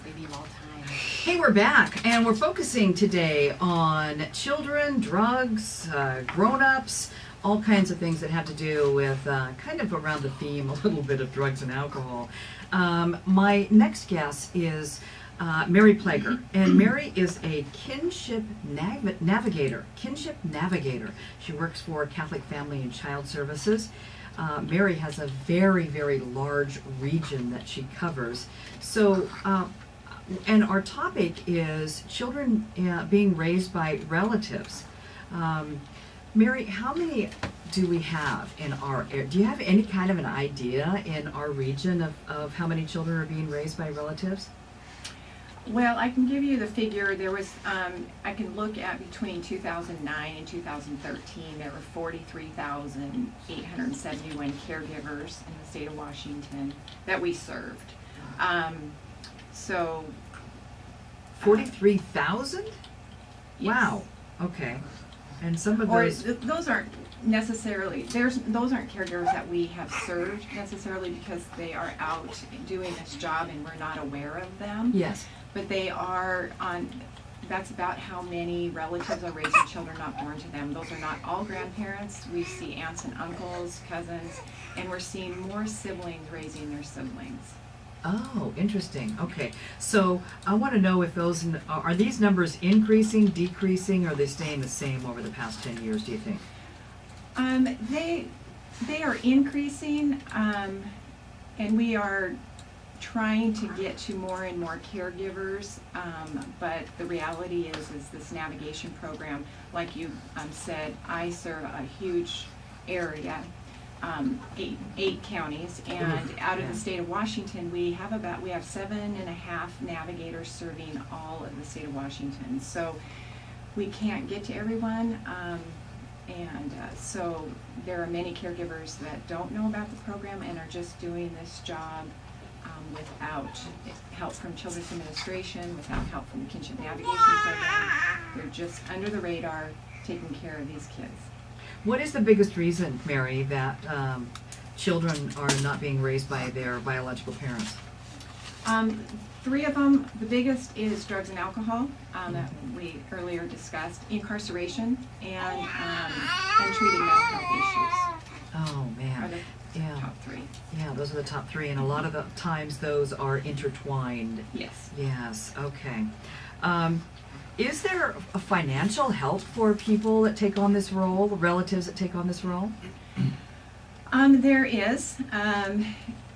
baby of all time. Hey, we're back, and we're focusing today on children, drugs, grown-ups, all kinds of things that have to do with kind of around the theme, a little bit of drugs and alcohol. My next guest is Mary Pleger, and Mary is a Kinship navigator. Kinship navigator. She works for Catholic Family and Child Services. Mary has a very, very large region that she covers. So, and our topic is children being raised by relatives. Mary, how many do we have in our area? Do you have any kind of an idea in our region of how many children are being raised by relatives? Well, I can give you the figure. There was, I can look at between 2009 and 2013, there were 43,871 caregivers in the state of Washington that we served. So 43,000? yes. Wow. Okay. And some of Or those. those aren't necessarily, those aren't caregivers that we have served necessarily because they are out doing this job and we're not aware of them. Yes. But they are on, that's about how many relatives are raising children not born to them. Those are not all grandparents. We see aunts and uncles, cousins, and we're seeing more siblings raising their siblings. Oh, interesting. Okay. So I want to know if those, are these numbers increasing, decreasing, or are they staying the same over the past 10 years, do you think? They are increasing, and we are trying to get to more and more caregivers, but the reality is this navigation program, like you said, I serve a huge area, 8 counties, and out of the state of Washington, we have 7.5 navigators serving all of the state of Washington. So we can't get to everyone, so there are many caregivers that don't know about the program and are just doing this job without help from Children's Administration, without help from the Kinship Navigation Program. They're just under the radar taking care of these kids. What is the biggest reason, Mary, that children are not being raised by their biological parents? 3 of them. The biggest is drugs and alcohol that we earlier discussed, incarceration, and untreated mental health issues. Oh, Are man. the Yeah. top 3. Yeah, those are the top 3, and a lot of the times those are intertwined. Yes. Yes, okay. Is there a financial help for people that take on this role, relatives that take on this role? There is.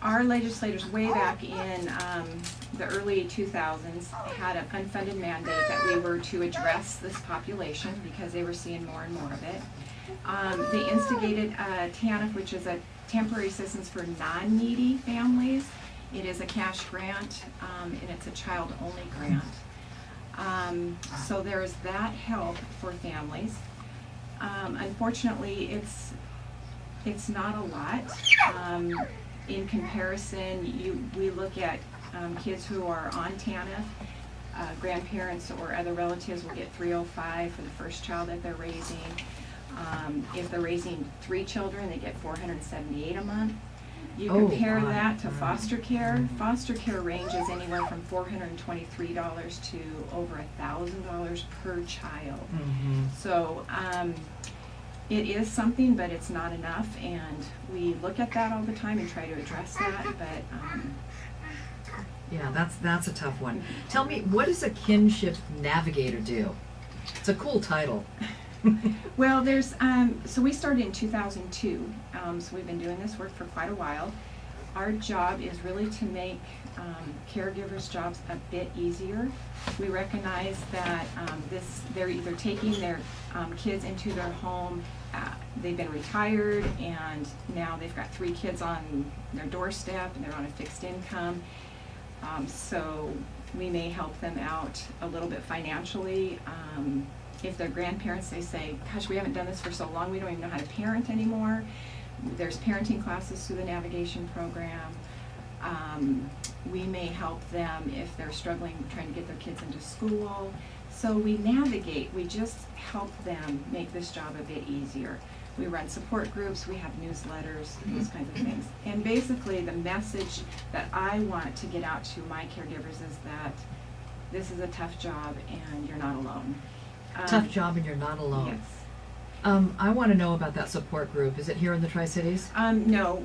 Our legislators way back in the early 2000s had an unfunded mandate that we were to address this population because they were seeing more and more of it. They instigated TANF, which is a temporary assistance for non-needy families. It is a cash grant, and it's a child-only grant. So there's that help for families. Unfortunately, it's not a lot. In comparison, we look at kids who are on TANF. Grandparents or other relatives will get $305 for the first child that they're raising. If they're raising 3 children, they get $478 a month. You compare that to foster care. Foster care ranges anywhere from $423 to over $1,000 per child. So it is something, but it's not enough, and we look at that all the time and try to address that. But yeah, that's a tough one. Tell me, what does a Kinship navigator do? It's a cool title. well, there's so we started in 2002, so we've been doing this work for quite a while. Our job is really to make caregivers' jobs a bit easier. We recognize that they're either taking their kids into their home, they've been retired, and now they've got 3 kids on their doorstep, and they're on a fixed income. So we may help them out a little bit financially. If they're grandparents, they say, gosh, we haven't done this for so long, we don't even know how to parent anymore. There's parenting classes through the navigation program. We may help them if they're struggling trying to get their kids into school. So we navigate, we just help them make this job a bit easier. We run support groups, we have newsletters, those kinds of things. And basically, the message that I want to get out to my caregivers is that this is a tough job and you're not alone. Tough job and you're not alone. Yes. I want to know about that support group. Is it here in the Tri-Cities? No,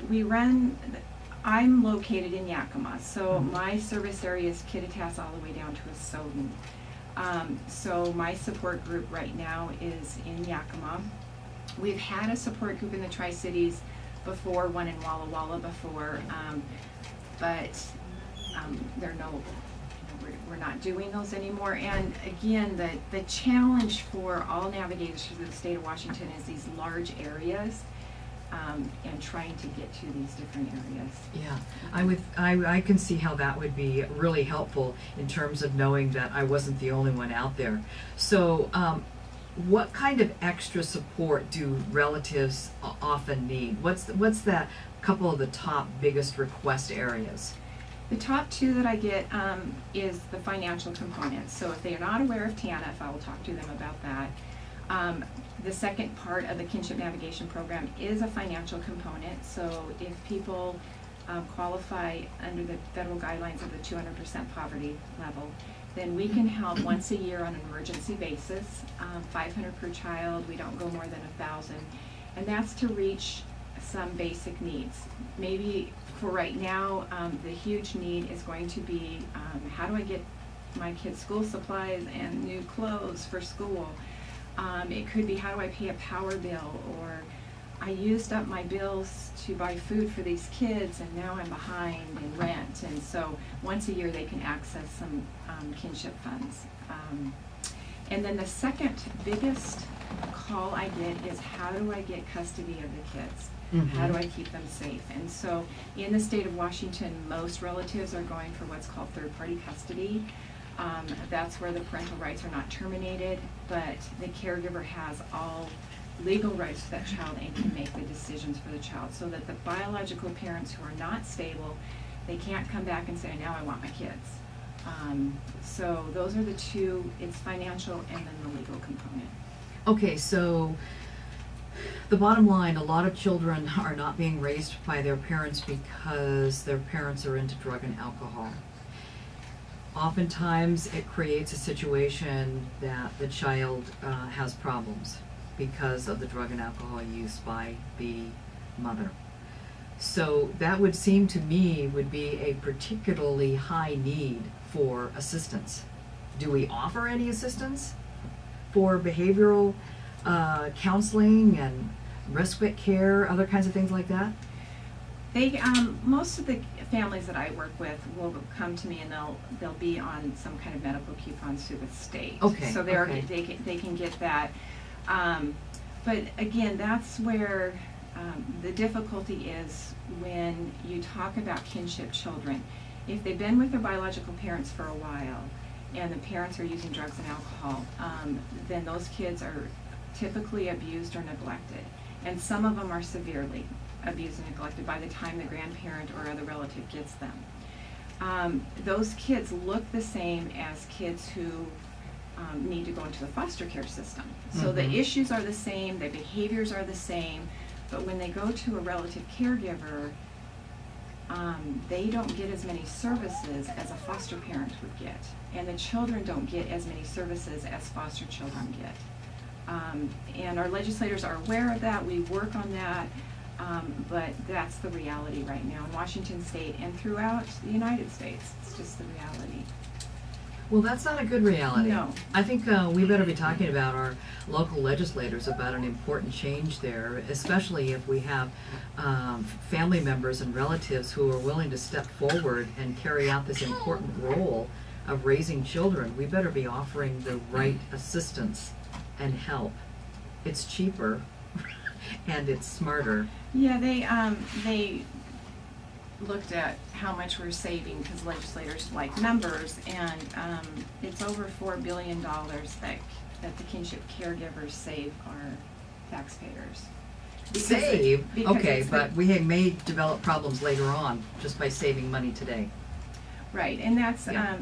I'm located in Yakima, so my service area is Kittitas all the way down to Asoden. So my support group right now is in Yakima. We've had a support group in the Tri-Cities before, one in Walla Walla before, but we're not doing those anymore. And again, the challenge for all navigators through the state of Washington is these large areas, and trying to get to these different areas. Yeah, I can see how that would be really helpful in terms of knowing that I wasn't the only one out there. So, what kind of extra support do relatives often need? What's that couple of the top biggest request areas? The top two that I get is the financial component. So if they are not aware of TANF, I will talk to them about that. The second part of the Kinship Navigation Program is a financial component. So if people qualify under the federal guidelines of the 200% poverty level, then we can help once a year on an emergency basis, $500 per child. We don't go more than $1,000, and that's to reach some basic needs. Maybe for right now, the huge need is going to be how do I get my kids' school supplies and new clothes for school? It could be how do I pay a power bill, or I used up my bills to buy food for these kids and now I'm behind in rent. And so once a year they can access some kinship funds. And then the second biggest call I get is how do I get custody of the kids? Mm-hmm. How do I keep them safe? And so in the state of Washington, most relatives are going for what's called third-party custody. That's where the parental rights are not terminated, but the caregiver has all legal rights to that child and can make the decisions for the child, so that the biological parents who are not stable, they can't come back and say, now I want my kids. So those are the two, it's financial and then the legal component. Okay, so the bottom line, a lot of children are not being raised by their parents because their parents are into drug and alcohol. Oftentimes it creates a situation that the child has problems because of the drug and alcohol use by the mother. So that would seem to me would be a particularly high need for assistance. Do we offer any assistance for behavioral counseling and respite care, other kinds of things like that? They most of the families that I work with will come to me and they'll be on some kind of medical coupons through the state. Okay. So they can get that. But again, that's where the difficulty is when you talk about kinship children. If they've been with their biological parents for a while and the parents are using drugs and alcohol, then those kids are typically abused or neglected. And some of them are severely abused and neglected by the time the grandparent or other relative gets them. Those kids look the same as kids who need to go into the foster care system. So the issues are the same, the behaviors are the same, but when they go to a relative caregiver, they don't get as many services as a foster parent would get. And the children don't get as many services as foster children get. And our legislators are aware of that, we work on that, but that's the reality right now in Washington State and throughout the United States. It's just the reality. Well, that's not a good reality. No. I think we better be talking about our local legislators about an important change there, especially if we have family members and relatives who are willing to step forward and carry out this important role of raising children. We better be offering the right assistance and help. It's cheaper and it's smarter. Yeah, they looked at how much we're saving because legislators like numbers, and it's over $4 billion that the kinship caregivers save our taxpayers. Save? Because Okay, it's but we may develop problems later on just by saving money today. Right, and that's, Yeah.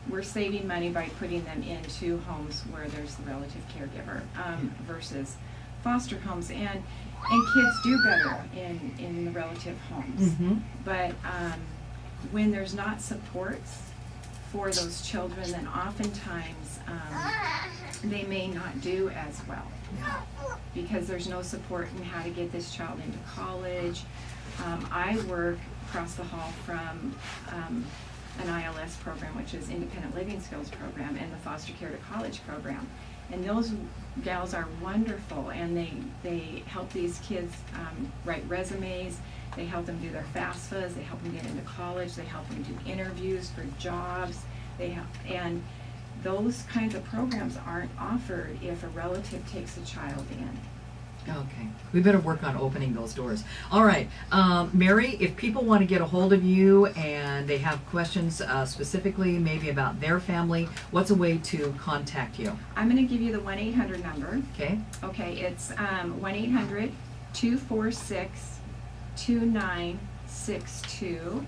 we're saving money by putting them into homes where there's the relative caregiver versus foster homes, and kids do better in the relative homes. But when there's not supports for those children, then oftentimes they may not do as well, because there's no support in how to get this child into college. I work across the hall from an ILS program, which is Independent Living Skills program, and the Foster Care to College program. And those gals are wonderful, and they help these kids write resumes, they help them do their FAFSAs, they help them get into college, they help them do interviews for jobs, and those kinds of programs aren't offered if a relative takes a child in. Okay, we better work on opening those doors. All right, Mary, if people want to get a hold of you and they have questions specifically maybe about their family, what's a way to contact you? I'm going to give you the 1-800 number. Okay. Okay, it's 1-800-246-2962.